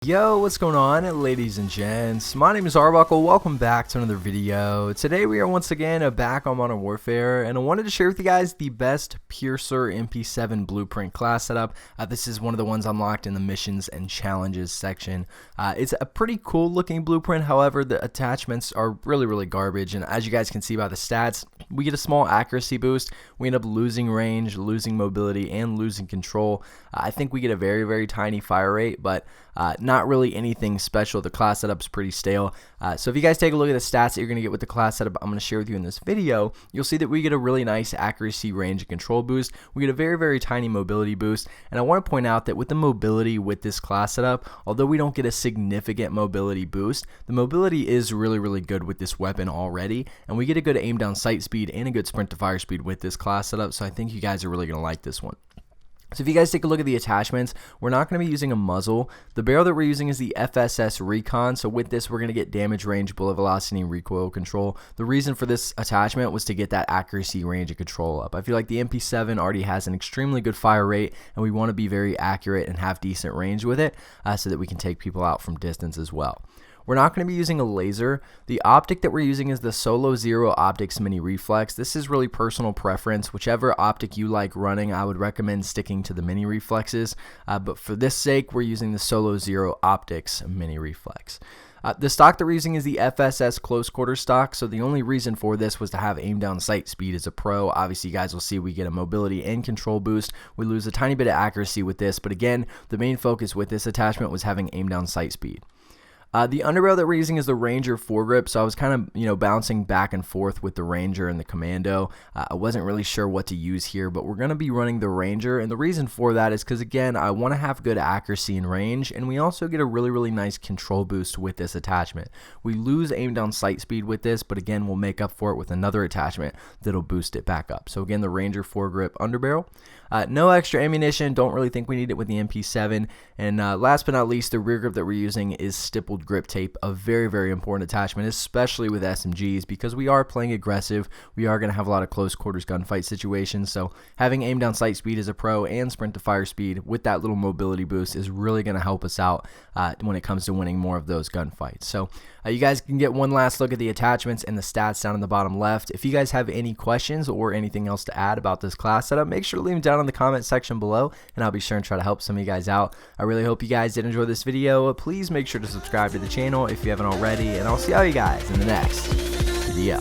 Yo, what's going on, ladies and gents? My name is Arbuckle. Welcome back to another video. Today we are once again back on Modern Warfare, and I wanted to share with you guys the best Piercer MP7 blueprint class setup. This is one of the ones unlocked in the missions and challenges section. It's a pretty cool looking blueprint, however the attachments are really garbage, and as you guys can see by the stats, we get a small accuracy boost, we end up losing range, losing mobility, and losing control. I think we get a very tiny fire rate, but not really anything special. The class setup's pretty stale. So if you guys take a look at the stats that you're going to get with the class setup I'm going to share with you in this video, you'll see that we get a really nice accuracy, range, and control boost. We get a very tiny mobility boost, and I want to point out that with the mobility with this class setup, although we don't get a significant mobility boost, the mobility is really good with this weapon already, and we get a good aim down sight speed and a good sprint to fire speed with this class setup, so I think you guys are really going to like this one. So if you guys take a look at the attachments, we're not going to be using a muzzle. The barrel that we're using is the FSS Recon, so with this we're going to get damage, range, bullet velocity, and recoil control. The reason for this attachment was to get that accuracy, range, and control up. I feel like the MP7 already has an extremely good fire rate, and we want to be very accurate and have decent range with it so that we can take people out from distance as well. We're not going to be using a laser. The optic that we're using is the Solo Zero Optics Mini Reflex. This is really personal preference. Whichever optic you like running, I would recommend sticking to the Mini Reflexes. But for this sake, we're using the Solo Zero Optics Mini Reflex. The stock that we're using is the FSS close quarter stock, so the only reason for this was to have aim down sight speed as a pro. Obviously you guys will see we get a mobility and control boost. We lose a tiny bit of accuracy with this, but again, the main focus with this attachment was having aim down sight speed. The underbarrel that we're using is the Ranger foregrip, so I was kind of, bouncing back and forth with the Ranger and the Commando. I wasn't really sure what to use here, but we're going to be running the Ranger, and the reason for that is because, again, I want to have good accuracy and range, and we also get a really nice control boost with this attachment. We lose aim down sight speed with this, but again, we'll make up for it with another attachment that'll boost it back up. So again, the Ranger foregrip underbarrel. No extra ammunition, don't really think we need it with the MP7, and last but not least, the rear grip that we're using is stippled grip tape, a very important attachment, especially with SMGs, because we are playing aggressive. We are going to have a lot of close quarters gunfight situations, so having aim down sight speed as a pro and sprint to fire speed with that little mobility boost is really going to help us out when it comes to winning more of those gunfights. So you guys can get one last look at the attachments and the stats down in the bottom left. If you guys have any questions or anything else to add about this class setup, make sure to leave them down in the comment section below, and I'll be sure and try to help some of you guys out. I really hope you guys did enjoy this video. Please make sure to subscribe to the channel if you haven't already, and I'll see all you guys in the next video.